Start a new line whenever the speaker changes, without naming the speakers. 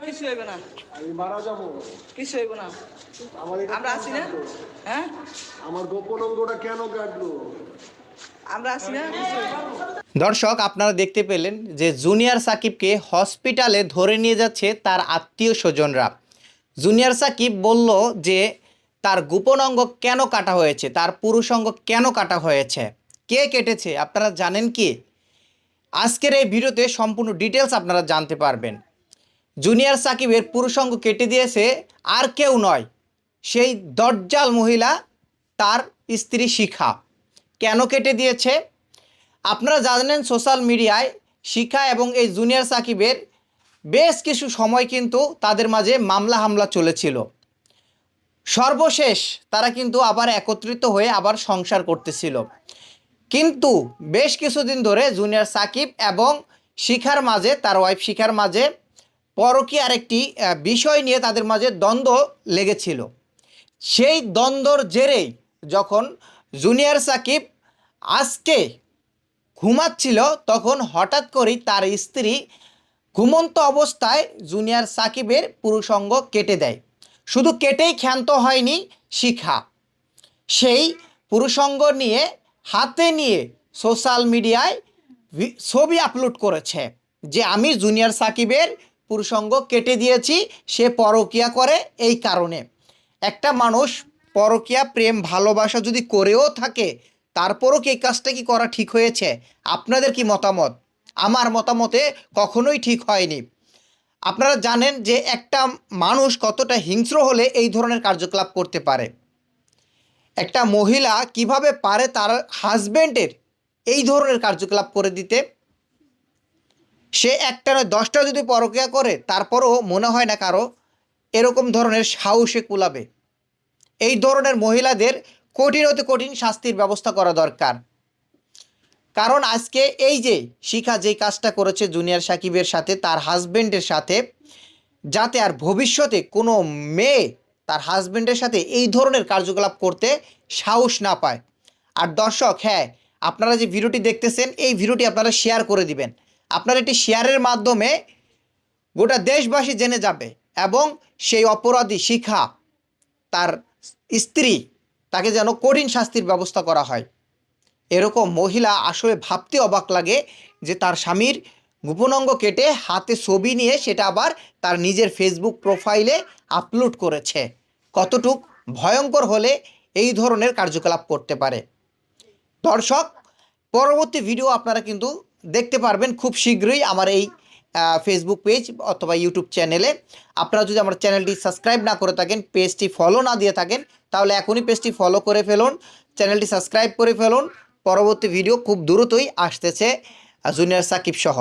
কিছু হইবে না,
আমি মারা যাবো।
কিছু হইব না,
আমার এটা
আমরা
কেন
আছি না।
কাটলো?
হ্যাঁ,
আমার গোপন অঙ্গটা কেন কাটলো?
আমরা আছি না, কিছু হইব না।
দর্শক আপনারা দেখতে পেলেন যে জুনিয়র সাকিবকে হসপিটালে ধরে নিয়ে যাচ্ছে তার আত্মীয় স্বজনরা। জুনিয়র সাকিব বলল যে তার গোপন অঙ্গ কেন কাটা হয়েছে, তার পুরুষ অঙ্গ কেন কাটা হয়েছে, কে কেটেছে আপনারা জানেন কি? আজকের এই ভিডিওতে সম্পূর্ণ ডিটেলস আপনারা জানতে পারবেন। জুনিয়র সাকিবের পুরুষ অঙ্গ কেটে দিয়েছে আর কেউ নয়, সেই দজ্জাল মহিলা তার স্ত্রী শিখা। কেন কেটে দিয়েছে আপনারা জানেন? সোশ্যাল মিডিয়ায় শিখা এবং এই জুনিয়র সাকিবের বেশ কিছু সময় কিন্তু তাদের মাঝে মামলা হামলা চলেছিল। সর্বশেষ তারা কিন্তু আবার একত্রিত হয়ে আবার সংসার করতেছিল, কিন্তু বেশ কিছুদিন ধরে জুনিয়র সাকিব এবং শিখার মাঝে, তার ওয়াইফ শিখার মাঝে পরকীয়ার একটি বিষয় নিয়ে তাদের মাঝে দ্বন্দ্ব লেগেছিল। সেই দ্বন্দ্বর জেরেই যখন জুনিয়র সাকিব আজকে ঘুমাচ্ছিল, তখন হঠাৎ করেই তার স্ত্রী ঘুমন্ত অবস্থায় জুনিয়র সাকিবের পুরুষাঙ্গ কেটে দেয়। শুধু কেটেই ক্ষান্ত হয়নি শিখা, সেই পুরুষাঙ্গ নিয়ে হাতে নিয়ে সোশ্যাল মিডিয়ায় ছবি আপলোড করেছে যে আমি জুনিয়র সাকিবের পুরুষাঙ্গ কেটে দিয়েছি, সে পরকীয়া করে এই কারণে। একটা মানুষ পরকীয়া প্রেম ভালোবাসা যদি করেও থাকে, তারপরও কি এই কাজটা কি করা ঠিক হয়েছে? আপনাদের কি মতামত? আমার মতামতে কখনোই ঠিক হয়নি। আপনারা জানেন যে একটা মানুষ কতটা হিংস্র হলে এই ধরনের কার্যকলাপ করতে পারে। একটা মহিলা কিভাবে পারে তার হাজব্যান্ডের এই ধরনের কার্যকলাপ করে দিতে? সে একটা নয় 10টা যদি পরকীয়া করে, তারপরও মনে হয় না কারো এরকম ধরনের সাহসে কুলাবে। এই ধরনের মহিলাদের কঠিন হতে কঠিন শাস্তির ব্যবস্থা করা দরকার। কারণ আজকে এই যে শিখা যেই কাজটা করেছে জুনিয়র সাকিবের সাথে, তার হাজব্যান্ডের সাথে, যাতে আর ভবিষ্যতে কোনো মেয়ে তার হাজব্যান্ডের সাথে এই ধরনের কার্যকলাপ করতে সাহস না পায়। আর দর্শক, হ্যাঁ, আপনারা যে ভিডিওটি দেখতেছেন, এই ভিডিওটি আপনারা শেয়ার করে দিবেন। আপনার একটি শেয়ারের মাধ্যমে গোটা দেশবাসী জেনে যাবে এবং সেই অপরাধী শিখা, তার স্ত্রী, তাকে যেন কঠিন শাস্তির ব্যবস্থা করা হয়। এরকম মহিলা আসলে ভাবতে অবাক লাগে যে তার স্বামীর গোপনাঙ্গ কেটে হাতে ছবি নিয়ে সেটা আবার তার নিজের ফেসবুক প্রোফাইলে আপলোড করেছে। কতটুক ভয়ঙ্কর হলে এই ধরনের কার্যকলাপ করতে পারে। দর্শক, পরবর্তী ভিডিও আপনারা কিন্তু দেখতে পারবেন খুব শীঘ্রই আমার এই ফেসবুক পেজ অথবা ইউটিউব চ্যানেলে। আপনারা যদি আমার চ্যানেলটি সাবস্ক্রাইব না করে থাকেন, পেজটি ফলো না দিয়ে থাকেন, তাহলে এখনই পেজটি ফলো করে ফেলুন, চ্যানেলটি সাবস্ক্রাইব করে ফেলুন। পরবর্তী ভিডিও খুব দ্রুতই আসতেছে জুনিয়র সাকিব সহ।